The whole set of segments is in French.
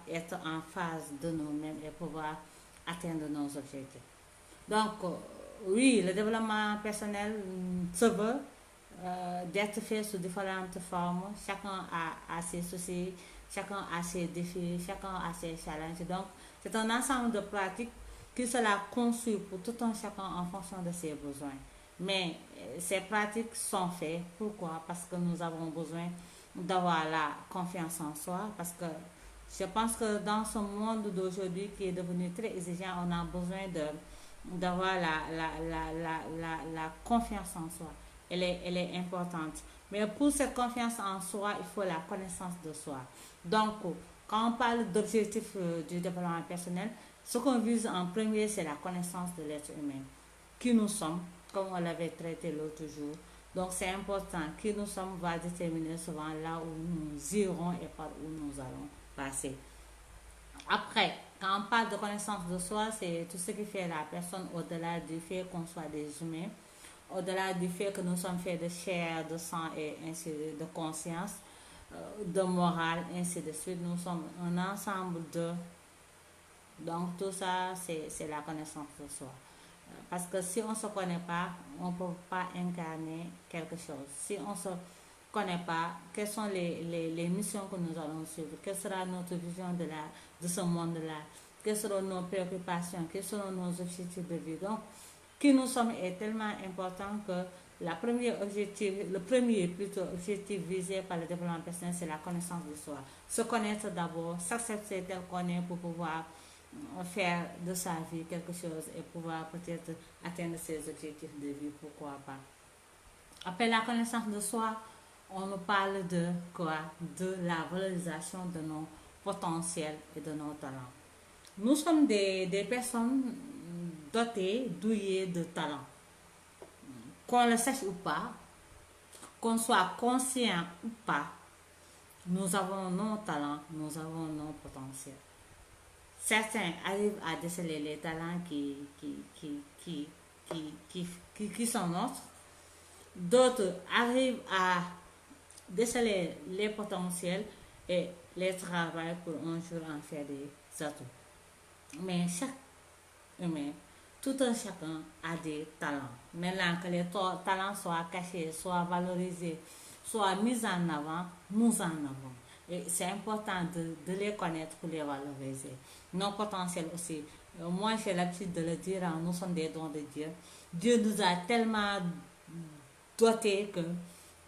être en phase de nous-mêmes et pouvoir atteindre nos objectifs. Donc, oui, le développement personnel se veut d'être fait sous différentes formes. Chacun a ses soucis, chacun a ses défis, chacun a ses challenges. Donc, c'est un ensemble de pratiques qui sera conçu pour tout un chacun en fonction de ses besoins. Mais ces pratiques sont faites. Pourquoi? Parce que nous avons besoin d'avoir la confiance en soi. Parce que je pense que dans ce monde d'aujourd'hui qui est devenu très exigeant, on a besoin d'avoir la confiance en soi. Elle est importante. Mais pour cette confiance en soi, il faut la connaissance de soi. Donc, quand on parle d'objectifs du développement personnel, ce qu'on vise en premier, c'est la connaissance de l'être humain. Qui nous sommes, comme on l'avait traité l'autre jour. Donc, c'est important. Qui nous sommes va déterminer souvent là où nous irons et par où nous allons passer. Après, quand on parle de connaissance de soi, c'est tout ce qui fait la personne au-delà du fait qu'on soit des humains, au-delà du fait que nous sommes faits de chair, de sang et ainsi de conscience, de morale, ainsi de suite. Nous sommes un ensemble de... Donc tout ça, c'est la connaissance de soi. Parce que si on ne se connaît pas, on ne peut pas incarner quelque chose. Si on ne se connaît pas, quelles sont les missions que nous allons suivre, quelle sera notre vision de ce monde-là, quelles seront nos préoccupations, quels seront nos objectifs de vie. Donc, qui nous sommes est tellement important que le premier plutôt objectif visé par le développement personnel, c'est la connaissance de soi. Se connaître d'abord, s'accepter tel qu'on est pour pouvoir faire de sa vie quelque chose et pouvoir peut-être atteindre ses objectifs de vie, pourquoi pas. Après la connaissance de soi, on nous parle de quoi? De la valorisation de nos potentiels et de nos talents. Nous sommes des personnes dotées, douillées de talents. Qu'on le sache ou pas, qu'on soit conscient ou pas, nous avons nos talents, nous avons nos potentiels. Certains arrivent à déceler les talents qui sont nôtres. D'autres arrivent à déceler les potentiels et les travaillent pour un jour en faire des atouts. Mais chaque humain, tout un chacun a des talents. Maintenant que les talents soient cachés, soient valorisés, soient mis en avant, nous en avons. Et c'est important de les connaître pour les valoriser. Nos potentiels aussi. Moi, j'ai l'habitude de le dire, hein, nous sommes des dons de Dieu. Dieu nous a tellement dotés que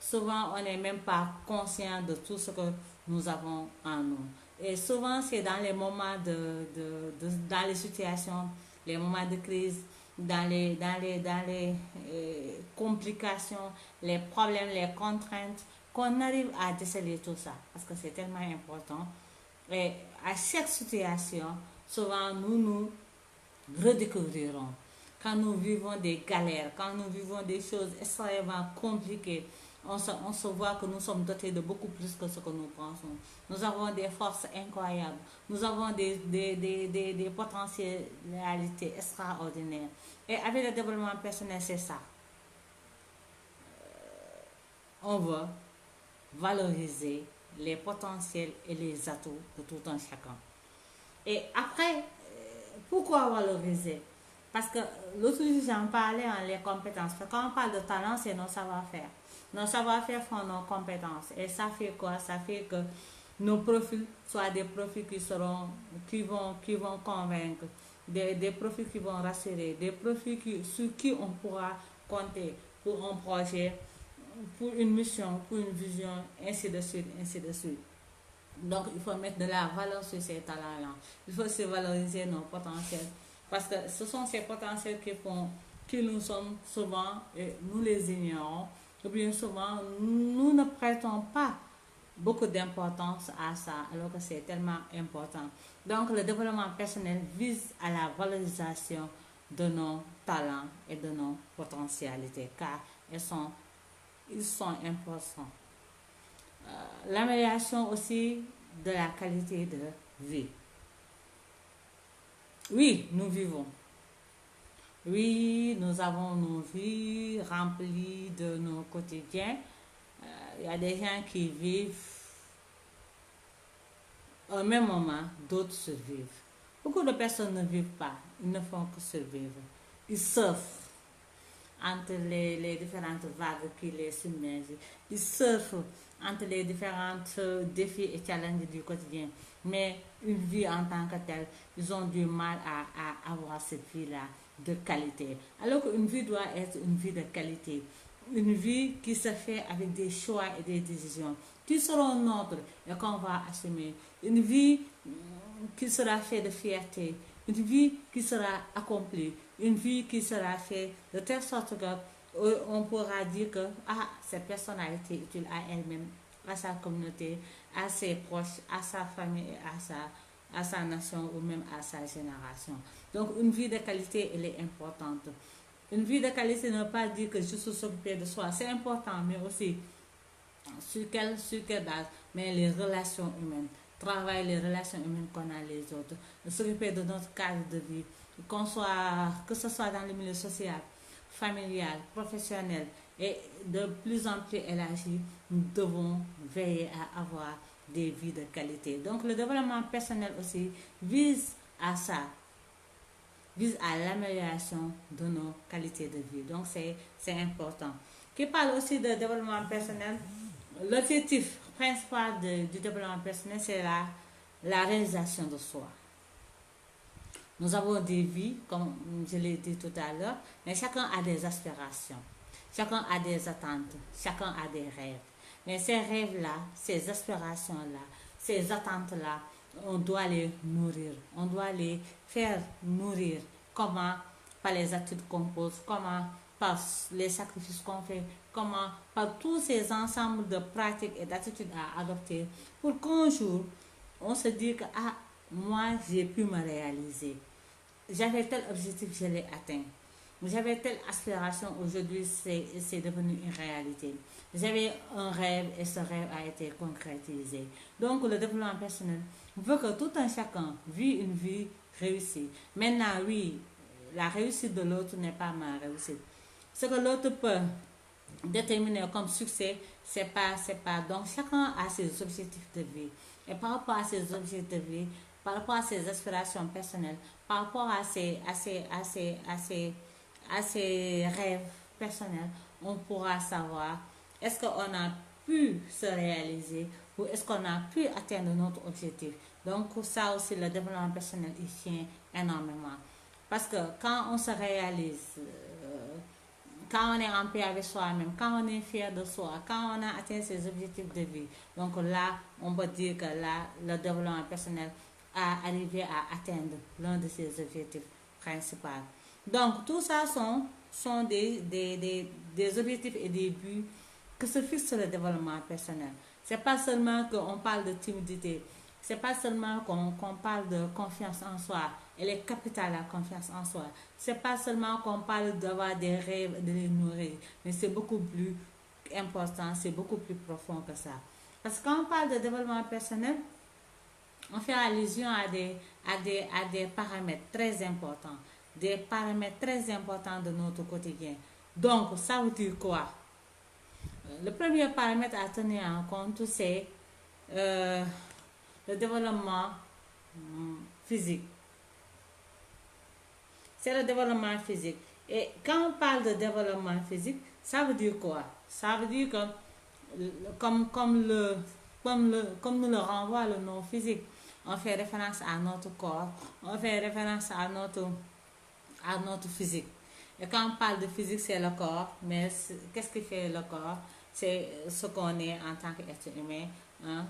souvent on n'est même pas conscient de tout ce que nous avons en nous. Et souvent, c'est dans les moments dans les situations, les moments de crise, dans les complications, les problèmes, les contraintes, qu'on arrive à déceler tout ça. Parce que c'est tellement important. Et à chaque situation, souvent, nous redécouvrirons. Quand nous vivons des galères, quand nous vivons des choses extrêmement compliquées, on se voit que nous sommes dotés de beaucoup plus que ce que nous pensons. Nous avons des forces incroyables. Nous avons des potentialités extraordinaires. Et avec le développement personnel, c'est ça. On veut valoriser les potentiels et les atouts de tout un chacun. Et après, pourquoi valoriser? Parce que l'autre jour, j'en parlais en les compétences. Parce que quand on parle de talent, c'est nos savoir-faire. Nos savoir-faire font nos compétences. Et ça fait quoi? Ça fait que nos profils soient des profils qui vont convaincre, des profils qui vont rassurer, des profils sur qui on pourra compter pour un projet, pour une mission, pour une vision, ainsi de suite, ainsi de suite. Donc, il faut mettre de la valeur sur ces talents-là. Il faut se valoriser nos potentiels. Parce que ce sont ces potentiels qui nous sommes souvent, et nous les ignorons. Ou bien souvent, nous ne prêtons pas beaucoup d'importance à ça, alors que c'est tellement important. Donc, le développement personnel vise à la valorisation de nos talents et de nos potentialités, car ils sont importants. L'amélioration aussi de la qualité de vie. Oui, nous vivons. Oui, nous avons nos vies remplies de nos quotidiens. Il y a des gens qui vivent au même moment, d'autres survivent. Beaucoup de personnes ne vivent pas, ils ne font que survivre. Ils surfent entre les différentes vagues qui les submergent. Ils surfent entre les différents défis et challenges du quotidien. Mais une vie en tant que telle, ils ont du mal à avoir cette vie-là de qualité. Alors qu'une vie doit être une vie de qualité. Une vie qui se fait avec des choix et des décisions qui seront nôtres et qu'on va assumer. Une vie qui sera faite de fierté. Une vie qui sera accomplie. Une vie qui sera faite de telle sorte que on pourra dire que cette personne a été utile à elle-même, à sa communauté, à ses proches, à sa famille et à sa nation ou même à sa génération. Donc une vie de qualité, elle est importante. Une vie de qualité ne veut pas dire que juste s'occuper de soi. C'est important, mais aussi sur quelle base? Mais les relations humaines. Travailler les relations humaines qu'on a les autres. S'occuper de notre cadre de vie. Que ce soit dans le milieu social, familial, professionnel et de plus en plus élargi, nous devons veiller à avoir des vies de qualité. Donc le développement personnel aussi vise à ça, vise à l'amélioration de nos qualités de vie. Donc c'est important. Qui parle aussi de développement personnel, l'objectif principal du développement personnel, c'est la réalisation de soi. Nous avons des vies, comme je l'ai dit tout à l'heure, mais chacun a des aspirations, chacun a des attentes, chacun a des rêves. Mais ces rêves-là, ces aspirations-là, ces attentes-là, on doit les nourrir, on doit les faire nourrir. Comment? Par les actes qu'on pose, comment? Par les sacrifices qu'on fait, comment? Par tous ces ensembles de pratiques et d'attitudes à adopter pour qu'un jour, on se dise que moi, j'ai pu me réaliser. J'avais tel objectif, je l'ai atteint. J'avais telle aspiration, aujourd'hui c'est devenu une réalité. J'avais un rêve et ce rêve a été concrétisé. Donc le développement personnel veut que tout un chacun vit une vie réussie. Maintenant, oui, la réussite de l'autre n'est pas ma réussite. Ce que l'autre peut déterminer comme succès, c'est pas. Donc chacun a ses objectifs de vie. Et par rapport à ses objectifs de vie, par rapport à ses aspirations personnelles, par rapport à ses rêves personnels, on pourra savoir est-ce qu'on a pu se réaliser ou est-ce qu'on a pu atteindre notre objectif. Donc ça aussi, le développement personnel, il tient énormément. Parce que quand on se réalise, quand on est en paix avec soi-même, quand on est fier de soi, quand on a atteint ses objectifs de vie, donc là, on peut dire que là, le développement personnel a arrivé à atteindre l'un de ses objectifs principaux. Donc, tout ça sont des objectifs et des buts que se fixe le développement personnel. C'est pas seulement qu'on parle de timidité, c'est pas seulement qu'on parle de confiance en soi, elle est capitale la confiance en soi. C'est pas seulement qu'on parle d'avoir des rêves, de les nourrir, mais c'est beaucoup plus important, c'est beaucoup plus profond que ça. Parce que quand on parle de développement personnel, on fait allusion à des paramètres très importants, des paramètres très importants de notre quotidien. Donc, ça veut dire quoi? Le premier paramètre à tenir en compte, c'est le développement physique. C'est le développement physique. Et quand on parle de développement physique, ça veut dire quoi? Ça veut dire que, comme nous le renvoie le nom physique, on fait référence à notre corps, on fait référence à notre physique. Et quand on parle de physique, c'est le corps, mais qu'est-ce qui fait le corps? C'est ce qu'on est en tant qu'être humain, hein?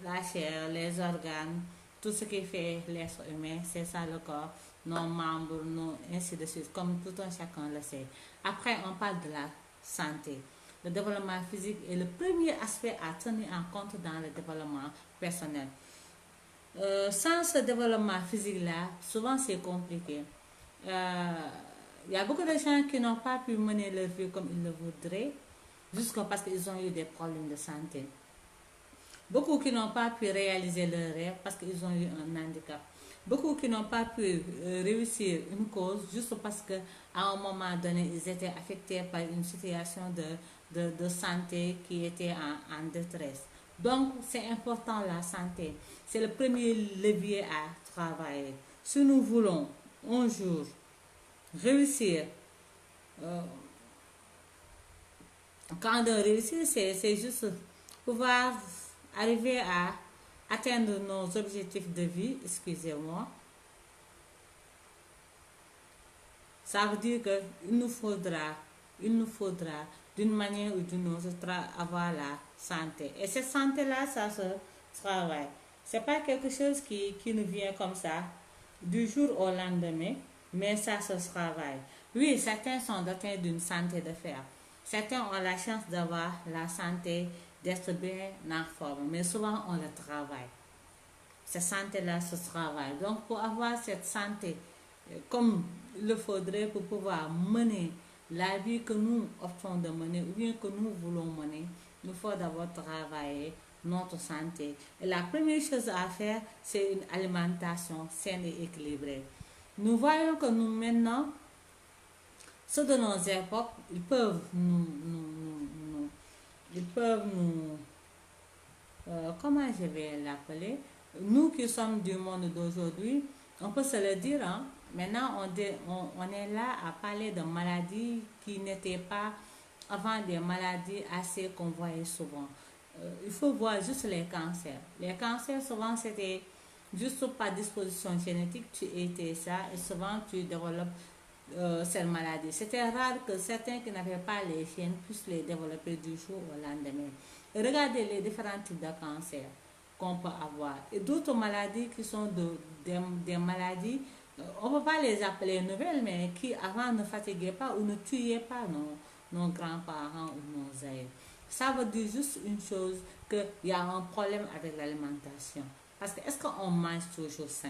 La chair, les organes, tout ce qui fait l'être humain, c'est ça le corps, nos membres, ainsi de suite, comme tout un chacun le sait. Après, on parle de la santé. Le développement physique est le premier aspect à tenir en compte dans le développement personnel. Sans ce développement physique-là, souvent c'est compliqué. Il y a beaucoup de gens qui n'ont pas pu mener leur vie comme ils le voudraient, jusqu'à parce qu'ils ont eu des problèmes de santé. Beaucoup qui n'ont pas pu réaliser leurs rêves parce qu'ils ont eu un handicap. Beaucoup qui n'ont pas pu réussir une cause juste parce qu'à un moment donné, ils étaient affectés par une situation de santé qui était en détresse. Donc, c'est important la santé. c'est le premier levier à travailler. Si nous voulons un jour réussir, euh, quand on réussit, c'est juste pouvoir arriver à atteindre nos objectifs de vie, excusez-moi. Ça veut dire il nous faudra d'une manière ou d'une autre avoir la santé. Et cette santé-là, ça se travaille. C'est pas quelque chose qui nous vient comme ça du jour au lendemain, mais ça se travaille. Oui, certains sont dotés d'une santé de fer. Certains ont la chance d'avoir la santé, d'être bien en forme, mais souvent on le travaille. Cette santé-là se travaille. Donc pour avoir cette santé comme il le faudrait pour pouvoir mener la vie que nous optons de mener ou bien que nous voulons mener, il faut d'abord travailler notre santé. Et la première chose à faire, c'est une alimentation saine et équilibrée. Nous voyons que nous maintenant, ceux de nos époques, ils peuvent nous comment je vais l'appeler, nous qui sommes du monde d'aujourd'hui, on peut se le dire, hein. Maintenant on est là à parler de maladies qui n'étaient pas avant des maladies assez qu'on voyait souvent. Il faut voir juste les cancers. Les cancers, souvent, c'était juste par disposition génétique, tu étais ça, et souvent tu développes cette maladie. C'était rare que certains qui n'avaient pas les gènes puissent les développer du jour au lendemain. Et regardez les différents types de cancers qu'on peut avoir. Et d'autres maladies qui sont des maladies, on ne peut pas les appeler nouvelles, mais qui avant ne fatiguaient pas ou ne tuaient pas nos grands-parents ou nos aïeux. Ça veut dire juste une chose, qu'il y a un problème avec l'alimentation. Parce que est-ce qu'on mange toujours sain?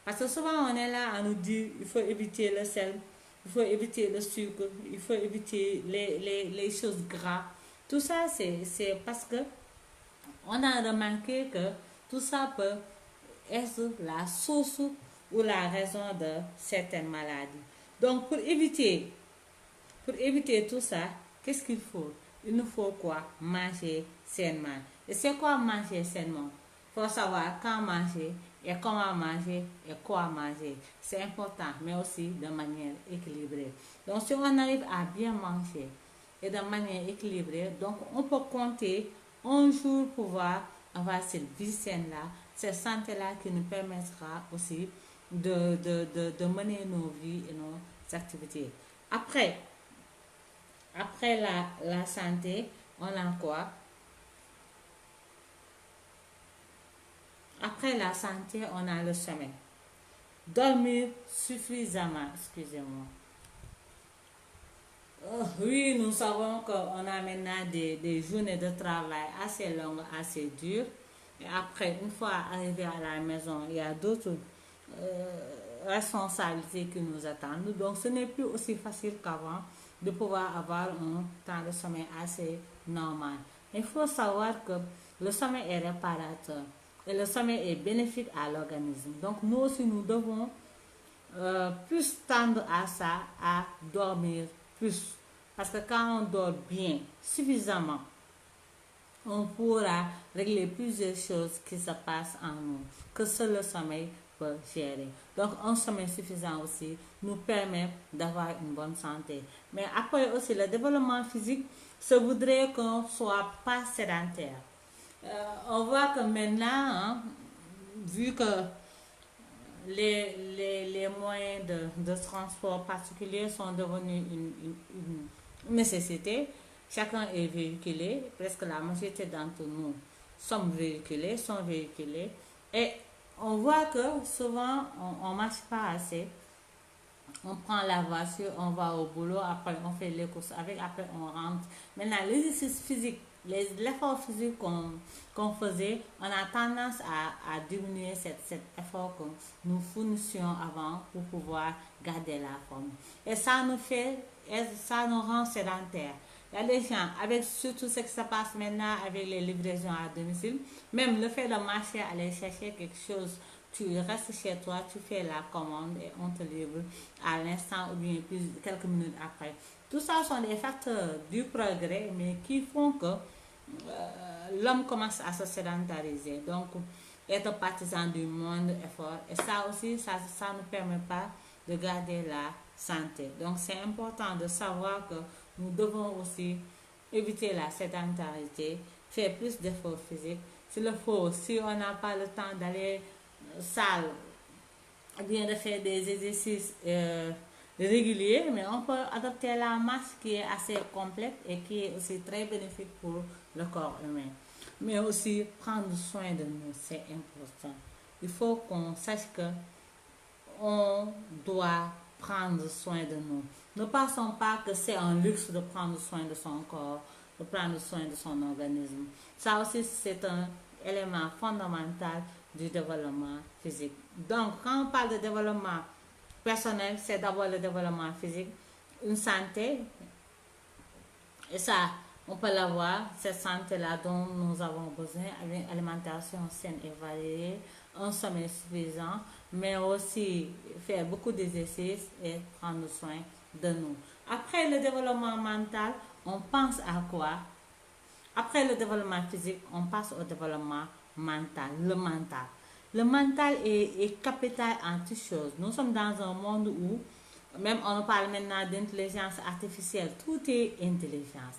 Parce que souvent on est là à nous dire il faut éviter le sel, il faut éviter le sucre, il faut éviter les choses gras. Tout ça, c'est parce que on a remarqué que tout ça peut être la source ou la raison de certaines maladies. Donc pour éviter tout ça, qu'est-ce qu'il faut? Il nous faut quoi? Manger sainement. Et c'est quoi manger sainement? Il faut savoir quand manger et comment manger et quoi manger. C'est important, mais aussi de manière équilibrée. Donc si on arrive à bien manger et de manière équilibrée, donc on peut compter un jour pouvoir avoir cette vie saine-là, cette santé-là qui nous permettra aussi de mener nos vies et nos activités. Après la santé, on a quoi? Après la santé, on a le sommeil. Dormir suffisamment, excusez-moi. Oui, nous savons qu'on a maintenant des journées de travail assez longues, assez dures. Et après, une fois arrivé à la maison, il y a d'autres responsabilités qui nous attendent. Donc, ce n'est plus aussi facile qu'avant de pouvoir avoir un temps de sommeil assez normal. Il faut savoir que le sommeil est réparateur et le sommeil est bénéfique à l'organisme. Donc, nous aussi, nous devons plus tendre à ça, à dormir plus. Parce que quand on dort bien, suffisamment, on pourra régler plusieurs choses qui se passent en nous, que seul le sommeil peut gérer. Donc, un sommeil suffisant aussi nous permet d'avoir une bonne santé. Mais après aussi, le développement physique se voudrait qu'on ne soit pas sédentaire. On voit que maintenant, hein, vu que les moyens de transport particuliers sont devenus une nécessité, chacun est véhiculé, presque la majorité d'entre nous sont véhiculés, et on voit que souvent on ne marche pas assez. On prend la voiture, on va au boulot, après on fait les courses avec, après on rentre. Maintenant, l'exercice physique, l'effort physique qu'on faisait, on a tendance à diminuer cet effort que nous fournissions avant pour pouvoir garder la forme. Et ça nous rend sédentaires. Il y a des gens, avec surtout ce qui se passe maintenant avec les livraisons à domicile, même le fait de marcher, aller chercher quelque chose, tu restes chez toi, tu fais la commande et on te livre à l'instant ou bien quelques minutes après. Tout ça sont des facteurs du progrès, mais qui font que l'homme commence à se sédentariser. Donc, être partisan du moindre effort. Et ça aussi, ça ne permet pas de garder la santé. Donc c'est important de savoir que nous devons aussi éviter la sédentarité, faire plus d'efforts physiques. S'il le faut, si on n'a pas le temps d'aller salle, bien de faire des exercices réguliers, mais on peut adopter la marche qui est assez complète et qui est aussi très bénéfique pour le corps humain. Mais aussi prendre soin de nous, c'est important. Il faut qu'on sache que on doit prendre soin de nous. Ne pensons pas que c'est un luxe de prendre soin de son corps, de prendre soin de son organisme. Ça aussi, c'est un élément fondamental du développement physique. Donc, quand on parle de développement personnel, c'est d'abord le développement physique, une santé, et ça, on peut l'avoir, cette santé-là dont nous avons besoin, avec une alimentation saine et variée, un sommeil suffisant, mais aussi faire beaucoup d'exercices et prendre soin de nous. Après le développement mental, on pense à quoi? Après le développement physique, on passe au développement mental, le mental. Le mental est capital en toutes choses. Nous sommes dans un monde où, même on parle maintenant d'intelligence artificielle, tout est intelligence.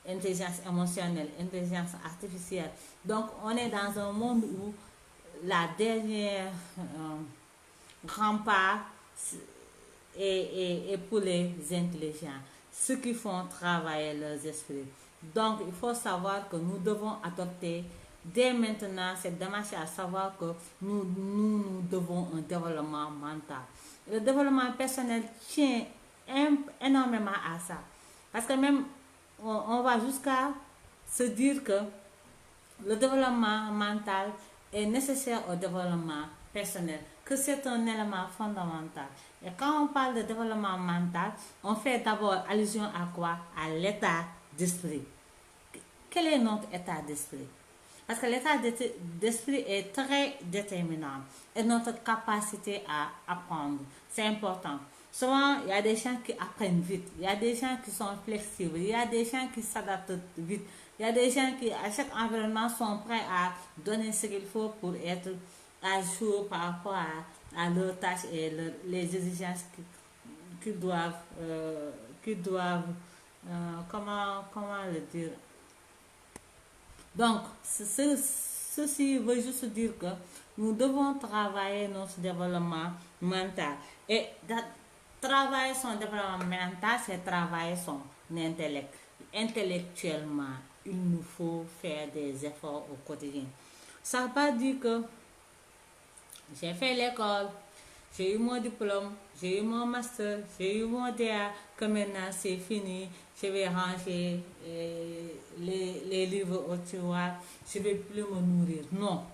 Intelligence émotionnelle, intelligence artificielle. Donc, on est dans un monde où la dernière rempart est pour les intelligents, ceux qui font travailler leurs esprits. Donc, il faut savoir que nous devons adopter dès maintenant cette démarche à savoir que nous devons un développement mental. Le développement personnel tient énormément à ça. Parce que même, on va jusqu'à se dire que le développement mental est nécessaire au développement personnel, que c'est un élément fondamental. Et quand on parle de développement mental, on fait d'abord allusion à quoi? À l'état d'esprit. Quel est notre état d'esprit? Parce que l'état d'esprit est très déterminant et notre capacité à apprendre, c'est important. Souvent, il y a des gens qui apprennent vite, il y a des gens qui sont flexibles, il y a des gens qui s'adaptent vite, il y a des gens qui, à chaque environnement, sont prêts à donner ce qu'il faut pour être à jour par rapport à leurs tâches et les exigences qu'ils doivent, comment le dire? Donc, ceci veut juste dire que nous devons travailler notre développement mental. Et travailler son développement mental, c'est travailler son intellect. Intellectuellement, il nous faut faire des efforts au quotidien. Ça ne veut pas dire que j'ai fait l'école, j'ai eu mon diplôme, j'ai eu mon master, j'ai eu mon DA, que maintenant c'est fini, je vais ranger les livres au tiroir, je ne vais plus me nourrir. Non.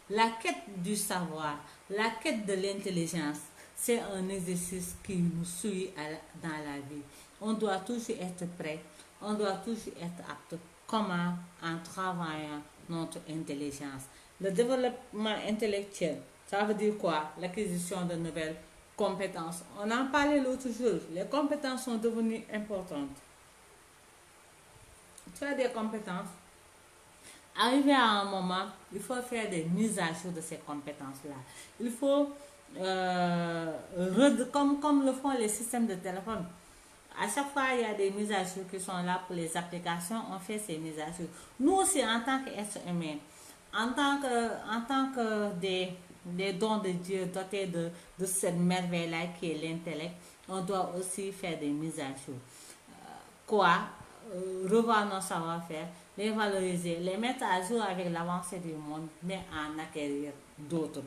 La quête du savoir, la quête de l'intelligence, c'est un exercice qui nous suit dans la vie. On doit toujours être prêt, on doit toujours être apte. Comment? En travaillant notre intelligence. Le développement intellectuel, ça veut dire quoi? L'acquisition de nouvelles compétences. On en parlait l'autre jour. Les compétences sont devenues importantes. Tu as des compétences. Arrivé à un moment, il faut faire des mises à jour de ces compétences-là. Il faut, comme le font les systèmes de téléphone, à chaque fois, il y a des mises à jour qui sont là pour les applications. On fait ces mises à jour. Nous aussi, en tant qu'êtres humains, en tant que des dons de Dieu dotés de cette merveille-là qui est l'intellect, on doit aussi faire des mises à jour. Quoi? Revoir nos savoir-faire, les valoriser, les mettre à jour avec l'avancée du monde, mais en acquérir d'autres.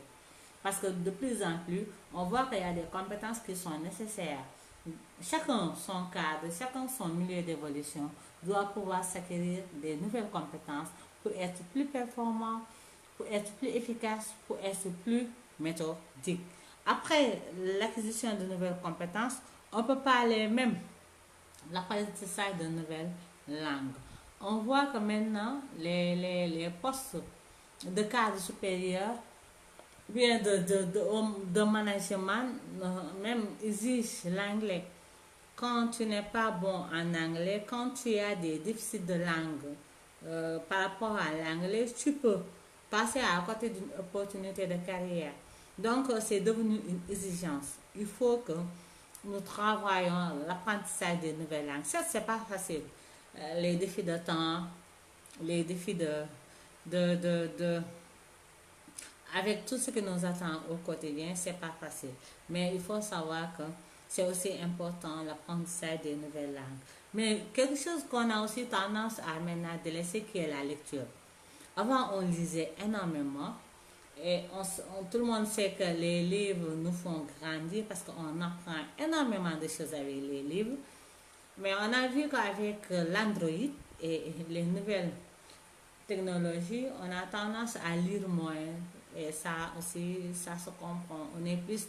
Parce que de plus en plus, on voit qu'il y a des compétences qui sont nécessaires. Chacun son cadre, chacun son milieu d'évolution doit pouvoir s'acquérir des nouvelles compétences pour être plus performant, pour être plus efficace, pour être plus méthodique. Après l'acquisition de nouvelles compétences, on peut parler même l'apprentissage de nouvelles langues. On voit que maintenant, les postes de cadre supérieur, bien de management, même exigent l'anglais. Quand tu n'es pas bon en anglais, quand tu as des déficits de langue par rapport à l'anglais, tu peux passer à côté d'une opportunité de carrière. Donc, c'est devenu une exigence. Il faut que nous travaillons l'apprentissage des nouvelles langues. Certes, c'est pas facile. Les défis de temps, les défis de avec tout ce que nous attend au quotidien, c'est pas facile. Mais il faut savoir que c'est aussi important l'apprentissage des nouvelles langues. Mais quelque chose qu'on a aussi tendance à maintenant délaisser, qui est la lecture. Avant, on lisait énormément et tout le monde sait que les livres nous font grandir parce qu'on apprend énormément de choses avec les livres. Mais on a vu qu'avec l'Android et les nouvelles technologies, on a tendance à lire moins. Et ça aussi, ça se comprend. On est plus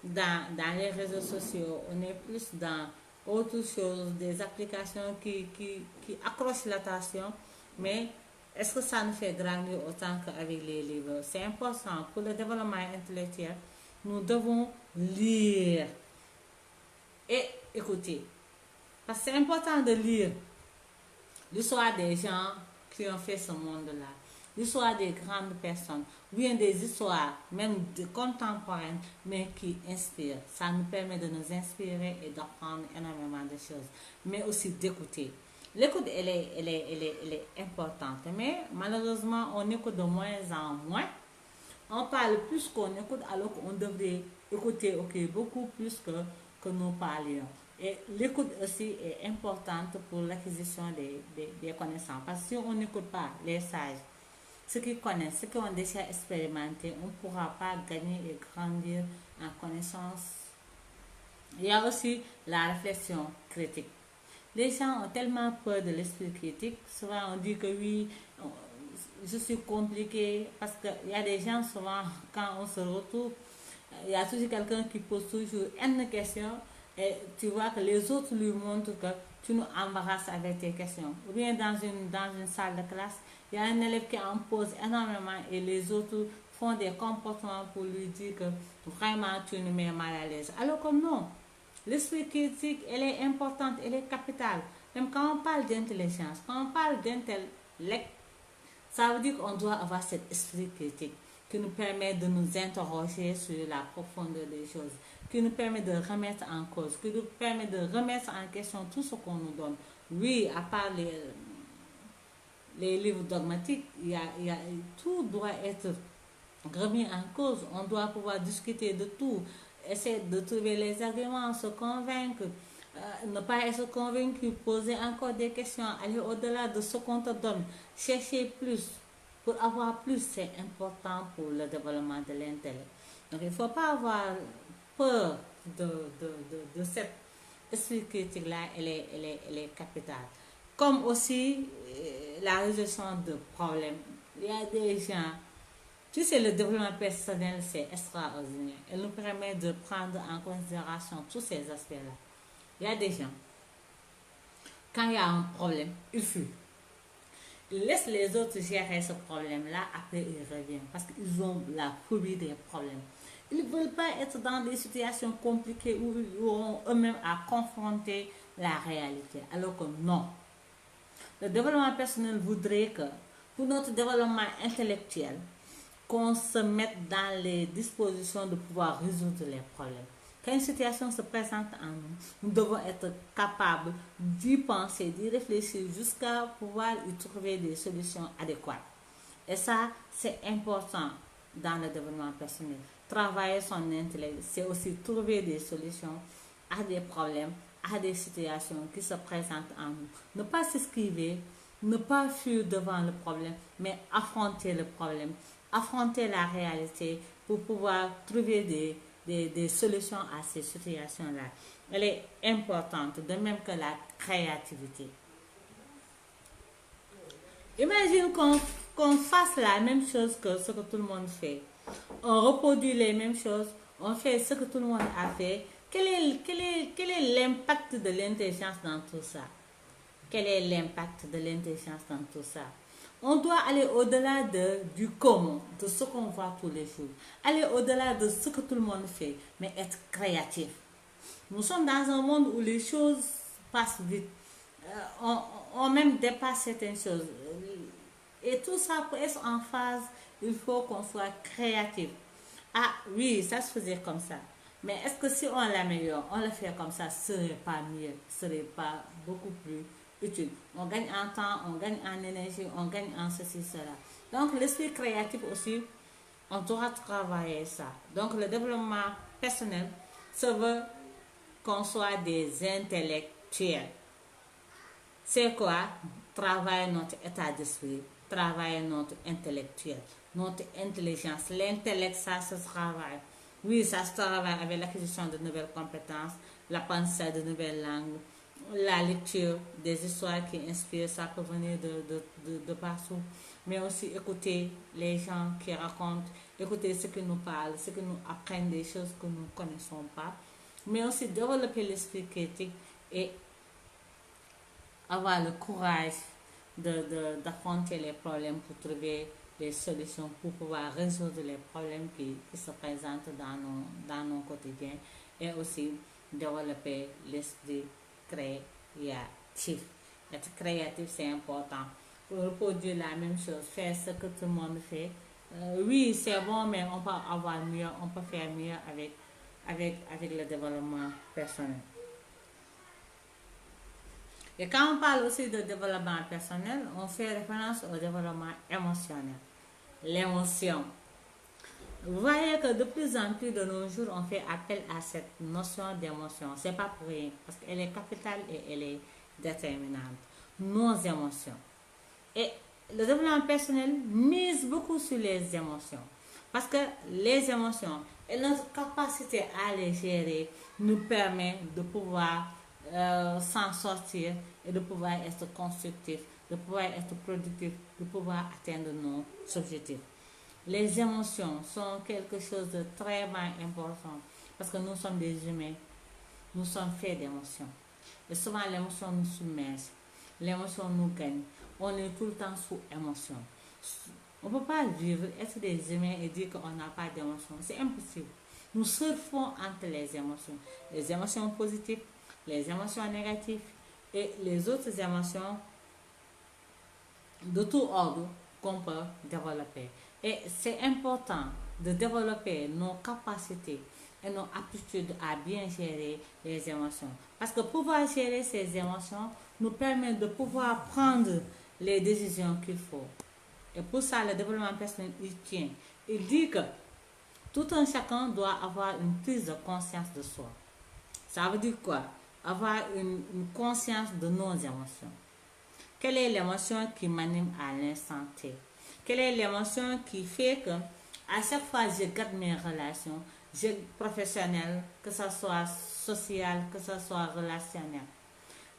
dans les réseaux sociaux, on est plus dans autre chose, des applications qui accrochent l'attention. Mais est-ce que ça nous fait grandir autant qu'avec les livres? C'est important pour le développement intellectuel. Nous devons lire et écouter. Parce que c'est important de lire l'histoire des gens qui ont fait ce monde-là, l'histoire des grandes personnes, ou bien des histoires, même contemporaines, mais qui inspirent. Ça nous permet de nous inspirer et d'apprendre énormément de choses, mais aussi d'écouter. L'écoute, elle est importante, mais malheureusement, on écoute de moins en moins. On parle plus qu'on écoute, alors qu'on devrait écouter beaucoup plus que nous parlions. Et l'écoute aussi est importante pour l'acquisition des connaissances. Parce que si on n'écoute pas les sages, ceux qui connaissent, ceux qui ont déjà expérimenté, on ne pourra pas gagner et grandir en connaissance. Il y a aussi la réflexion critique. Les gens ont tellement peur de l'esprit critique. Souvent, on dit que oui, je suis compliqué parce qu'il y a des gens, souvent, quand on se retrouve, il y a toujours quelqu'un qui pose toujours une question et tu vois que les autres lui montrent que tu nous embarrasses avec tes questions. Ou bien dans une salle de classe, il y a un élève qui en pose énormément et les autres font des comportements pour lui dire que vraiment tu nous mets mal à l'aise. Alors que non, l'esprit critique, elle est importante, elle est capitale. Même quand on parle d'intelligence, quand on parle d'intellect, ça veut dire qu'on doit avoir cet esprit critique qui nous permet de nous interroger sur la profondeur des choses, qui nous permet de remettre en cause, qui nous permet de remettre en question tout ce qu'on nous donne. Oui, à part les livres dogmatiques, tout doit être remis en cause. On doit pouvoir discuter de tout, essayer de trouver les arguments, se convaincre, ne pas être convaincu, poser encore des questions, aller au-delà de ce qu'on te donne, chercher plus. Pour avoir plus, c'est important pour le développement de l'intellect. Donc, il ne faut pas avoir peur de cette esprit critique-là, elle est capitale. Comme aussi la résolution de problèmes. Il y a des gens, tu sais, le développement personnel, c'est extraordinaire. Elle nous permet de prendre en considération tous ces aspects-là. Il y a des gens, quand il y a un problème, ils fuient. Ils laissent les autres gérer ce problème-là, après ils reviennent parce qu'ils ont la phobie des problèmes. Ils ne veulent pas être dans des situations compliquées où ils auront eux-mêmes à confronter la réalité. Alors que non. Le développement personnel voudrait que, pour notre développement intellectuel, qu'on se mette dans les dispositions de pouvoir résoudre les problèmes. Quand une situation se présente en nous, nous devons être capables d'y penser, d'y réfléchir jusqu'à pouvoir y trouver des solutions adéquates. Et ça, c'est important dans le développement personnel. Travailler son intellect, c'est aussi trouver des solutions à des problèmes, à des situations qui se présentent en nous. Ne pas s'esquiver, ne pas fuir devant le problème, mais affronter le problème, affronter la réalité pour pouvoir trouver des solutions à ces situations-là. Elle est importante, de même que la créativité. Imagine qu'on fasse la même chose que ce que tout le monde fait. On reproduit les mêmes choses, on fait ce que tout le monde a fait. Quel est l'impact de l'intelligence dans tout ça? Quel est l'impact de l'intelligence dans tout ça? On doit aller au-delà du comment, de ce qu'on voit tous les jours. Aller au-delà de ce que tout le monde fait, mais être créatif. Nous sommes dans un monde où les choses passent vite. On même dépasse certaines choses. Et tout ça pour être en phase il faut qu'on soit créatif. Ah oui, ça se faisait comme ça. Mais est-ce que si on l'améliore, on le fait comme ça, ce serait pas mieux, ce serait pas beaucoup plus utile. On gagne en temps, on gagne en énergie, on gagne en ceci, cela. Donc l'esprit créatif aussi, on doit travailler ça. Donc le développement personnel, ça veut qu'on soit des intellectuels. C'est quoi? Travailler notre état d'esprit, travailler notre intellectuel, notre intelligence. L'intellect, ça se travaille. Oui, ça se travaille avec l'acquisition de nouvelles compétences, l'apprentissage de nouvelles langues, la lecture des histoires qui inspirent, ça peut venir de partout. Mais aussi écouter les gens qui racontent, écouter ce qui nous parlent, ce qui nous apprennent des choses que nous ne connaissons pas. Mais aussi développer l'esprit critique et avoir le courage d'affronter les problèmes pour trouver des solutions, pour pouvoir résoudre les problèmes qui se présentent dans nos quotidiens et aussi développer l'esprit créatif. Être créatif, c'est important. Pour reproduire la même chose, faire ce que tout le monde fait. Oui, c'est bon, mais on peut avoir mieux, on peut faire mieux avec le développement personnel. Et quand on parle aussi de développement personnel, on fait référence au développement émotionnel. L'émotion. Vous voyez que de plus en plus de nos jours, on fait appel à cette notion d'émotion. C'est pas pour rien, parce qu'elle est capitale et elle est déterminante. Nos émotions. Et le développement personnel mise beaucoup sur les émotions. Parce que les émotions et notre capacité à les gérer nous permet de pouvoir s'en sortir et de pouvoir être constructif, de pouvoir être productif, de pouvoir atteindre nos objectifs. Les émotions sont quelque chose de très important parce que nous sommes des humains, nous sommes faits d'émotions. Et souvent l'émotion nous submerge, l'émotion nous gagne. On est tout le temps sous émotion. On ne peut pas vivre, être des humains et dire qu'on n'a pas d'émotion. C'est impossible. Nous surfons entre les émotions positives, les émotions négatives et les autres émotions de tout ordre qu'on peut développer. Et c'est important de développer nos capacités et nos aptitudes à bien gérer les émotions. Parce que pouvoir gérer ces émotions nous permet de pouvoir prendre les décisions qu'il faut. Et pour ça, le développement personnel, il tient. Il dit que tout un chacun doit avoir une prise de conscience de soi. Ça veut dire quoi? Avoir une conscience de nos émotions. Quelle est l'émotion qui m'anime à l'instant T? Quelle est l'émotion qui fait que à chaque fois je garde mes relations, professionnelles, que ce soit sociales, que ce soit relationnelles?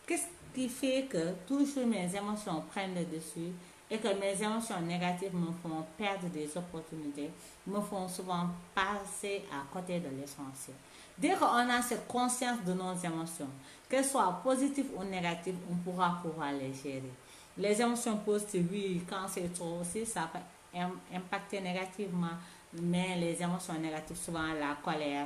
Qu'est-ce qui fait que toujours mes émotions prennent le dessus et que mes émotions négatives me font perdre des opportunités, me font souvent passer à côté de l'essentiel? Dès qu'on a cette conscience de nos émotions, qu'elles soient positives ou négatives, on pourra pouvoir les gérer. Les émotions positives, oui, quand c'est trop aussi, ça peut impacter négativement, mais les émotions négatives, souvent la colère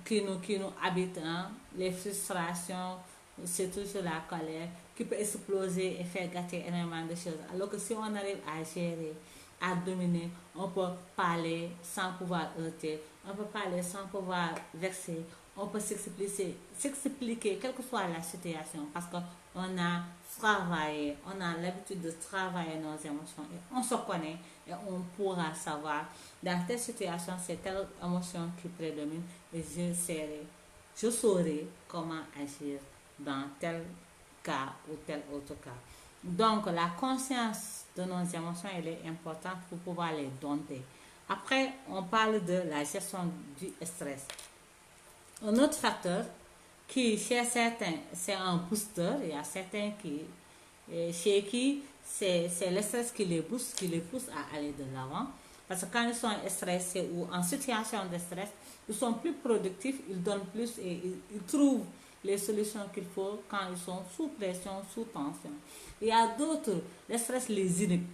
qui nous habite, hein, les frustrations, c'est toujours la colère qui peut exploser et faire gâter énormément de choses. Alors que si on arrive à gérer, à dominer, on peut parler sans pouvoir heurter, on peut parler sans pouvoir vexer, on peut s'expliquer quelle que soit la situation parce qu'on a travaillé, on a l'habitude de travailler nos émotions et on se connaît et on pourra savoir dans telle situation c'est telle émotion qui prédomine et je saurai comment agir dans tel cas ou tel autre cas. Donc la conscience de nos émotions elle est importante pour pouvoir les dompter. Après, on parle de la gestion du stress. Un autre facteur qui, chez certains, c'est un booster. Il y a certains chez qui, c'est le stress qui les booste, qui les pousse à aller de l'avant. Parce que quand ils sont stressés ou en situation de stress, ils sont plus productifs, ils donnent plus et ils trouvent les solutions qu'il faut quand ils sont sous pression, sous tension. Il y a d'autres, le stress les inhibe.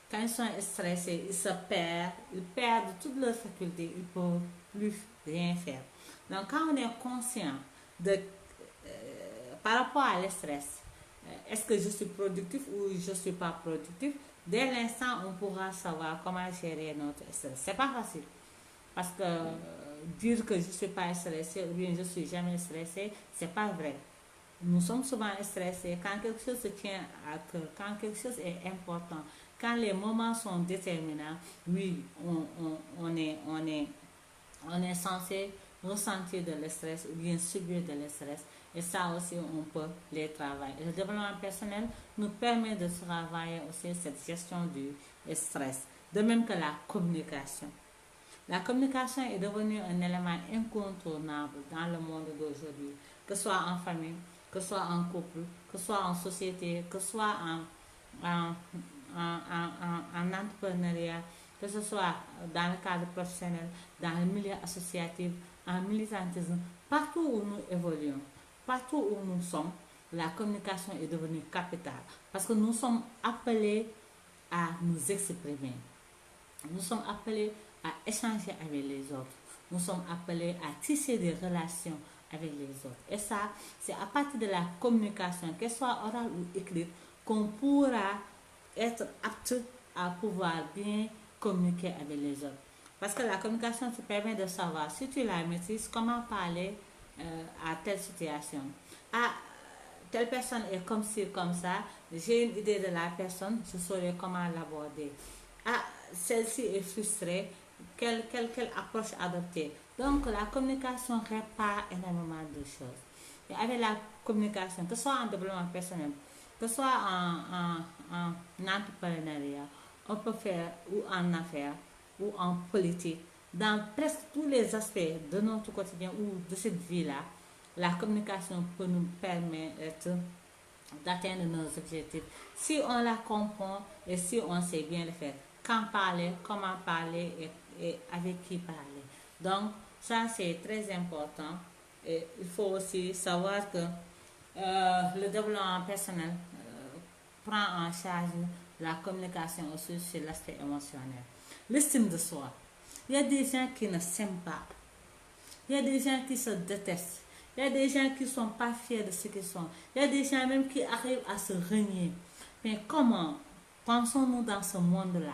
Quand ils sont stressés, ils perdent toutes leurs facultés, ils ne peuvent plus rien faire. Donc quand on est conscient de par rapport à le stress, est-ce que je suis productif ou je ne suis pas productif? dès l'instant, on pourra savoir comment gérer notre stress. C'est pas facile. Parce que dire que je ne suis pas stressé ou bien je ne suis jamais stressé, c'est pas vrai. Nous sommes souvent stressés quand quelque chose se tient à cœur, quand quelque chose est important, quand les moments sont déterminants. Oui, on est censé ressentir de l'estress ou bien subir de l'estress. Et ça aussi, on peut les travailler. Et le développement personnel nous permet de travailler aussi cette gestion du stress. De même que la communication. La communication est devenue un élément incontournable dans le monde d'aujourd'hui, que ce soit en famille, que ce soit en couple, que ce soit en société, que ce soit en, en entrepreneuriat, que ce soit dans le cadre professionnel, dans le milieu associatif, en militantisme, partout où nous évoluons, partout où nous sommes, la communication est devenue capitale parce que nous sommes appelés à nous exprimer. Nous sommes appelés à échanger avec les autres. Nous sommes appelés à tisser des relations avec les autres. Et ça, c'est à partir de la communication, qu'elle soit orale ou écrite, qu'on pourra être apte à pouvoir bien communiquer avec les autres. Parce que la communication te permet de savoir, si tu la maîtrises, comment parler à telle situation. Ah, telle personne est comme ci, comme ça, j'ai une idée de la personne, je saurai comment l'aborder. Ah, celle-ci est frustrée, quelle approche adopter. Donc, la communication répare énormément de choses. Et avec la communication, que ce soit en développement personnel, que ce soit en entrepreneuriat, on peut faire ou en affaires, ou en politique, dans presque tous les aspects de notre quotidien ou de cette vie-là, la communication peut nous permettre d'atteindre nos objectifs. Si on la comprend et si on sait bien le faire, quand parler, comment parler et avec qui parler. Donc, ça c'est très important. Et il faut aussi savoir que le développement personnel prend en charge la communication aussi sur l'aspect émotionnel. L'estime de soi. Il y a des gens qui ne s'aiment pas. Il y a des gens qui se détestent. Il y a des gens qui ne sont pas fiers de ce qu'ils sont. Il y a des gens même qui arrivent à se renier. Mais comment pensons-nous dans ce monde-là,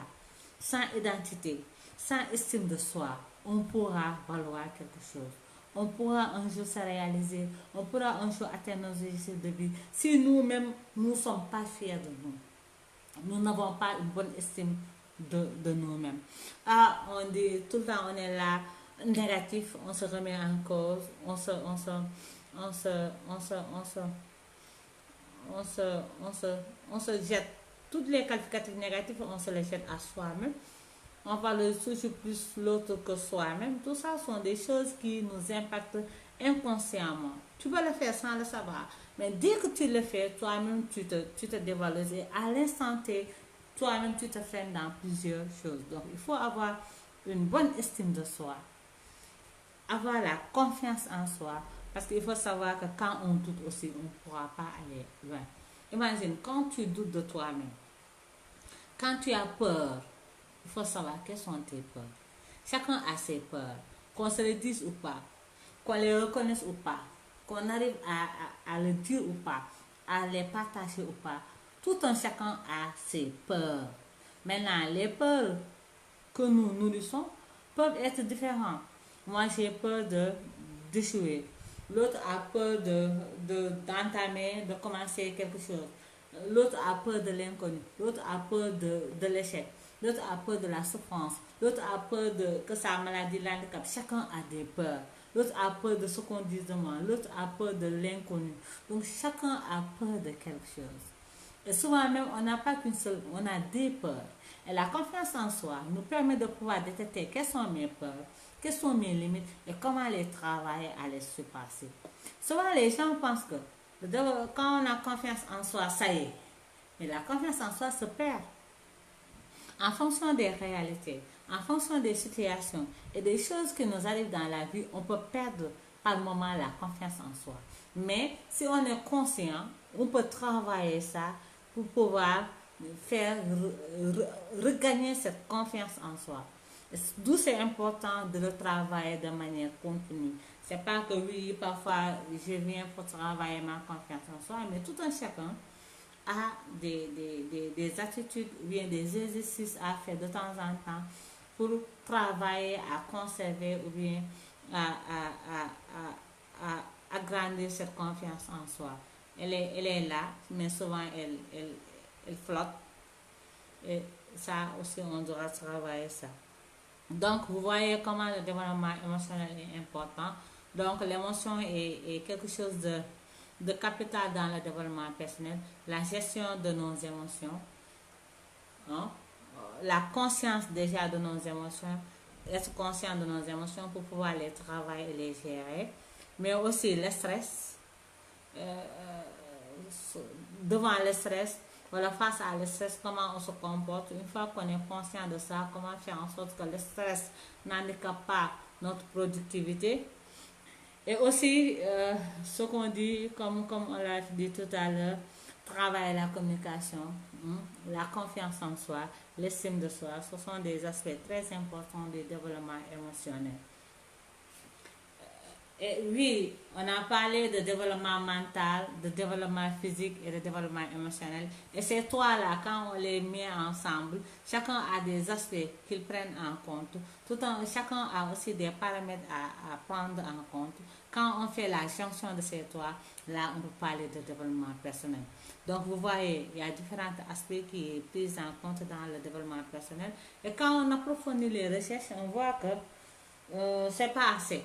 sans identité, sans estime de soi, on pourra valoir quelque chose. On pourra un jour se réaliser. On pourra un jour atteindre nos objectifs de vie. Si nous-mêmes, nous ne sommes pas fiers de nous. Nous n'avons pas une bonne estime de nous-mêmes. Ah, on dit tout le temps, on est là, négatif, on se remet en cause, on se, on se, on se, on se, on se, on se, on se, on se jette. Toutes les qualificatifs négatifs, on se les jette à soi-même. On parle toujours plus l'autre que soi-même. Tout ça sont des choses qui nous impactent inconsciemment. Tu peux le faire sans le savoir. Mais dès que tu le fais, toi-même, tu te dévalorises. Et à l'instant T, toi-même, tu te freines dans plusieurs choses. Donc, il faut avoir une bonne estime de soi. Avoir la confiance en soi. Parce qu'il faut savoir que quand on doute aussi, on ne pourra pas aller loin. Imagine, quand tu doutes de toi-même, quand tu as peur, il faut savoir quelles sont tes peurs. Chacun a ses peurs. Qu'on se le dise ou pas, qu'on les reconnaisse ou pas, qu'on arrive à le dire ou pas, à les partager ou pas. Tout un chacun a ses peurs. Maintenant, les peurs que nous nourrissons peuvent être différentes. Moi, j'ai peur d'échouer. L'autre a peur d'entamer, de commencer quelque chose. L'autre a peur de l'inconnu. L'autre a peur de l'échec. L'autre a peur de la souffrance. L'autre a peur que sa maladie l'handicap. Chacun a des peurs. L'autre a peur de ce qu'on dit de moi. L'autre a peur de l'inconnu. Donc chacun a peur de quelque chose. Et souvent même, on n'a pas qu'une seule, on a des peurs. Et la confiance en soi nous permet de pouvoir détecter quelles sont mes peurs, quelles sont mes limites et comment les travailler à les surpasser. Souvent, les gens pensent que quand on a confiance en soi, ça y est. Mais la confiance en soi se perd. En fonction des réalités, en fonction des situations et des choses qui nous arrivent dans la vie, on peut perdre par moment la confiance en soi. Mais si on est conscient, on peut travailler ça pour pouvoir faire regagner cette confiance en soi. D'où c'est important de le travailler de manière continue. C'est pas que oui, parfois je viens pour travailler ma confiance en soi, mais tout un chacun a des attitudes ou bien des exercices à faire de temps en temps pour travailler à conserver ou bien à agrandir cette confiance en soi. Elle est là, mais souvent elle flotte. Et ça aussi, on doit travailler ça. Donc, vous voyez comment le développement émotionnel est important. Donc, l'émotion est quelque chose de capital dans le développement personnel. La gestion de nos émotions, hein, la conscience déjà de nos émotions, être conscient de nos émotions pour pouvoir les travailler et les gérer. Mais aussi le stress, devant le stress, voilà, face à le stress, comment on se comporte. Une fois qu'on est conscient de ça, comment faire en sorte que le stress n'handicape pas notre productivité. Et aussi, ce qu'on dit, comme on l'a dit tout à l'heure, travailler la communication, la confiance en soi, l'estime de soi, ce sont des aspects très importants du développement émotionnel. Et oui, on a parlé de développement mental, de développement physique et de développement émotionnel. Et ces trois-là, quand on les met ensemble, chacun a des aspects qu'ils prennent en compte. Chacun a aussi des paramètres à prendre en compte. Quand on fait la jonction de ces trois, là, on peut parler de développement personnel. Donc, vous voyez, il y a différents aspects qui sont pris en compte dans le développement personnel. Et quand on approfondit les recherches, on voit que c'est pas assez.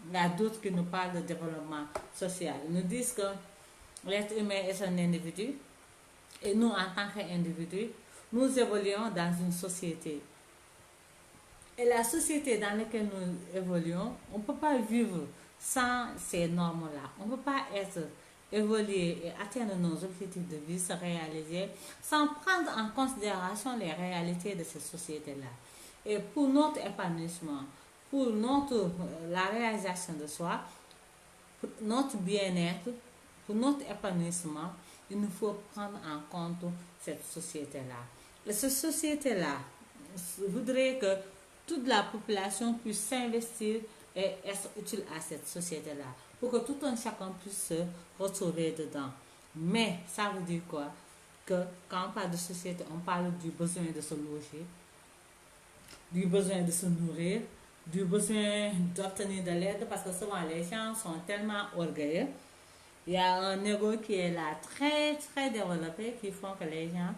Il y a d'autres qui nous parlent de développement social. Ils nous disent que l'être humain est un individu et nous, en tant qu'individus, nous évoluons dans une société. Et la société dans laquelle nous évoluons, on ne peut pas vivre sans ces normes-là. On ne peut pas évoluer et atteindre nos objectifs de vie, se réaliser, sans prendre en considération les réalités de cette société-là. Et pour notre épanouissement, pour la réalisation de soi, pour notre bien-être, pour notre épanouissement, il nous faut prendre en compte cette société-là. Et cette société-là voudrait que toute la population puisse s'investir et être utile à cette société-là, pour que tout un chacun puisse se retrouver dedans. Mais ça veut dire quoi? Que quand on parle de société, on parle du besoin de se loger, du besoin de se nourrir, du besoin d'obtenir de l'aide, parce que souvent les gens sont tellement orgueilleux. Il y a un ego qui est là très très développé qui font que les gens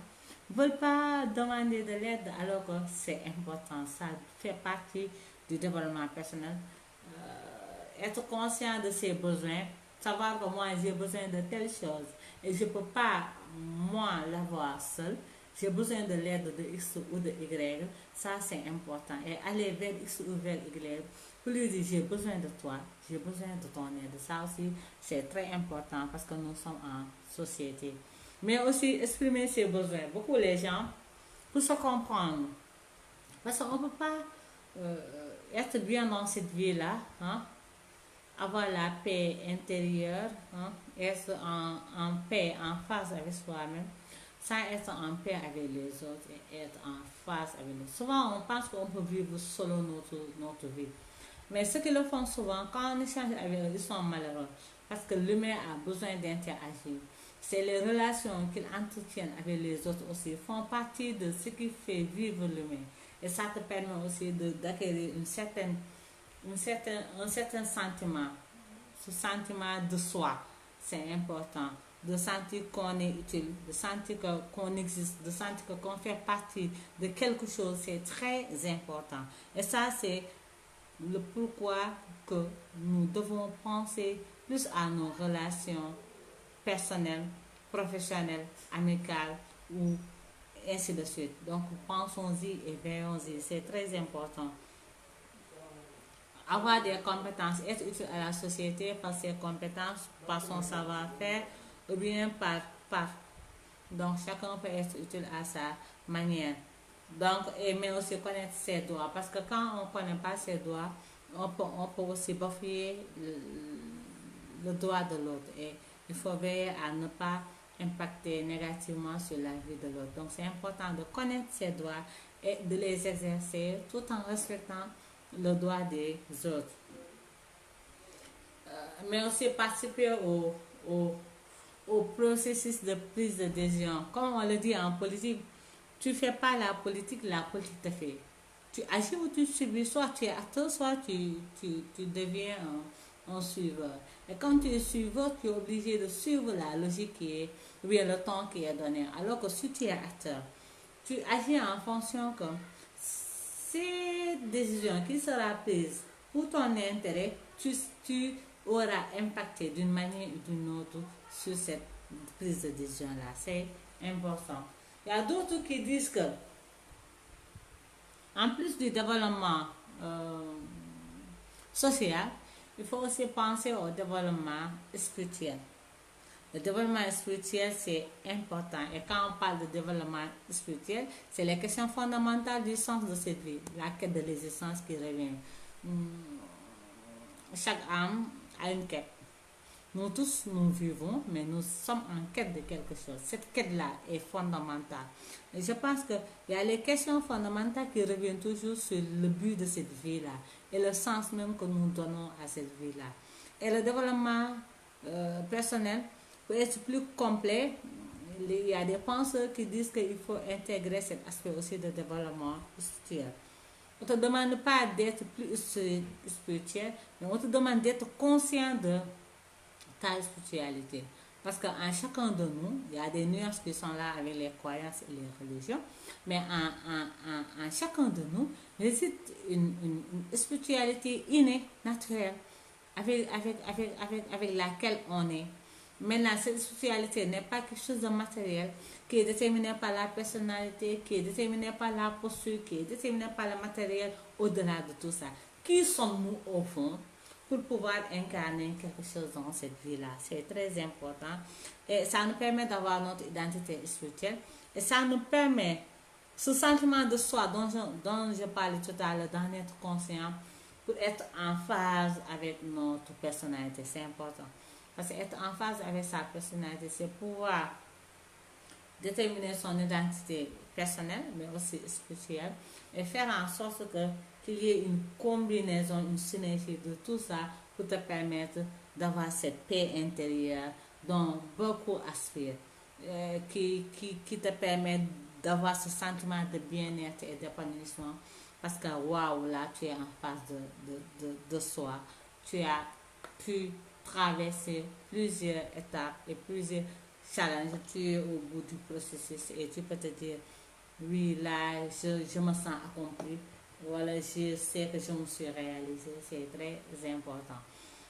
ne veulent pas demander de l'aide alors que c'est important. Ça fait partie du développement personnel. Être conscient de ses besoins, savoir que moi j'ai besoin de telle chose et je ne peux pas moi l'avoir seul. J'ai besoin de l'aide de X ou de Y, ça c'est important. Et aller vers X ou vers Y, pour lui dire j'ai besoin de toi, j'ai besoin de ton aide. Ça aussi c'est très important parce que nous sommes en société. Mais aussi exprimer ses besoins. Beaucoup les gens, pour se comprendre, parce qu'on ne peut pas être bien dans cette vie-là, hein, avoir la paix intérieure, hein, être en paix, en phase avec soi-même, sans être en paix avec les autres et être en phase avec nous. Souvent, on pense qu'on peut vivre solo notre vie. Mais ceux qui le font souvent, quand on échange avec eux, ils sont malheureux. Parce que l'humain a besoin d'interagir. C'est les relations qu'ils entretiennent avec les autres aussi font partie de ce qui fait vivre l'humain. Et ça te permet aussi d'acquérir un certain sentiment. Ce sentiment de soi, c'est important. De sentir qu'on est utile, de sentir qu'on existe, de sentir qu'on fait partie de quelque chose, c'est très important. Et ça, c'est le pourquoi que nous devons penser plus à nos relations personnelles, professionnelles, amicales ou ainsi de suite. Donc, pensons-y et veillons-y. C'est très important. Avoir des compétences, être utile à la société par ses compétences, par son savoir-faire, ou bien par. Donc, chacun peut être utile à sa manière. Donc, mais aussi connaître ses droits. Parce que quand on ne connaît pas ses droits, on peut aussi bafouer le droit de l'autre. Et il faut veiller à ne pas impacter négativement sur la vie de l'autre. Donc, c'est important de connaître ses droits et de les exercer tout en respectant le droit des autres. Mais aussi participer au processus de prise de décision. Comme on le dit en politique, tu ne fais pas la politique te fait. Tu agis ou tu subis, soit tu es acteur, soit tu deviens un suiveur. Et quand tu es suiveur, tu es obligé de suivre la logique qui est, ou bien le temps qui est donné. Alors que si tu es acteur, tu agis en fonction que cette décision qui sera prise pour ton intérêt, tu auras impacté d'une manière ou d'une autre sur cette prise de décision-là. C'est important. Il y a d'autres qui disent que, en plus du développement euh, social, il faut aussi penser au développement spirituel. Le développement spirituel, c'est important. Et quand on parle de développement spirituel, c'est les questions fondamentales du sens de cette vie, la quête de l'existence qui revient. Chaque âme a une quête. Nous tous, nous vivons, mais nous sommes en quête de quelque chose. Cette quête-là est fondamentale. Et je pense qu'il y a les questions fondamentales qui reviennent toujours sur le but de cette vie-là et le sens même que nous donnons à cette vie-là. Et le développement personnel peut être plus complet. Il y a des penseurs qui disent qu'il faut intégrer cet aspect aussi de développement spirituel. On ne te demande pas d'être plus spirituel, mais on te demande d'être conscient de ta spiritualité. Parce qu'en chacun de nous, il y a des nuances qui sont là avec les croyances et les religions, mais en chacun de nous, réside une spiritualité innée, naturelle, avec laquelle on est. Maintenant, cette spiritualité n'est pas quelque chose de matériel qui est déterminé par la personnalité, qui est déterminé par la posture, qui est déterminé par le matériel, au-delà de tout ça. Qui sommes-nous au fond pour pouvoir incarner quelque chose dans cette vie-là? C'est très important. Et ça nous permet d'avoir notre identité spirituelle. Et ça nous permet, ce sentiment de soi dont je parlais tout à l'heure, d'en être conscient, pour être en phase avec notre personnalité. C'est important. Parce qu'être en phase avec sa personnalité, c'est pouvoir déterminer son identité personnelle, mais aussi spirituelle, et faire en sorte qu'il y ait une combinaison, une synergie de tout ça pour te permettre d'avoir cette paix intérieure dont beaucoup aspirent, qui te permet d'avoir ce sentiment de bien-être et d'épanouissement. Parce que waouh, là, tu es en face de soi. Tu as pu traverser plusieurs étapes et plusieurs challenges. Tu es au bout du processus et tu peux te dire, oui, là, je me sens accompli. Voilà, je sais que je me suis réalisée. C'est très important.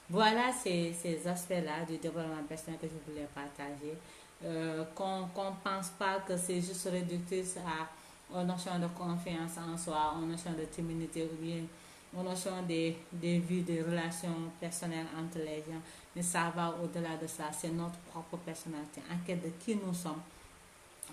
Voilà ces aspects-là du développement personnel que je voulais partager. Qu'on ne pense pas que c'est juste réductif aux notions de confiance en soi, aux notions de timidité ou bien aux notions des vies, des relations personnelles entre les gens. Mais ça va au-delà de ça. C'est notre propre personnalité, en quête de qui nous sommes,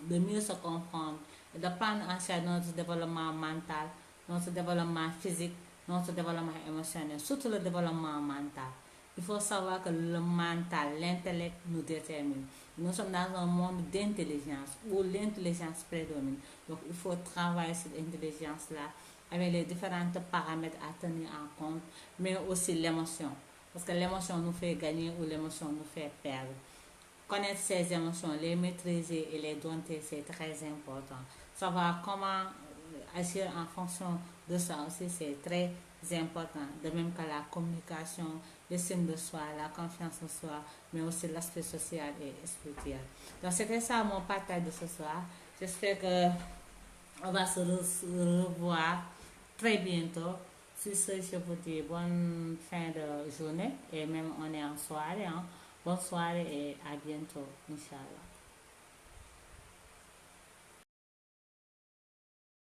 de mieux se comprendre, de prendre en charge notre développement mental, notre développement physique, notre développement émotionnel, surtout le développement mental. Il faut savoir que le mental, l'intellect nous détermine. Nous sommes dans un monde d'intelligence où l'intelligence prédomine. Donc il faut travailler cette intelligence-là avec les différents paramètres à tenir en compte, mais aussi l'émotion. Parce que l'émotion nous fait gagner ou l'émotion nous fait perdre. Connaître ses émotions, les maîtriser et les dompter, c'est très important. Savoir comment agir en fonction de ça aussi, c'est très important. De même que la communication, l'estime de soi, la confiance en soi, mais aussi l'aspect social et spirituel. Donc c'était ça mon partage de ce soir. J'espère que on va se revoir très bientôt. Sur ce, je vous dis bonne fin de journée et même on est en soirée. Hein. Bonne soirée et à bientôt, Inch'Allah.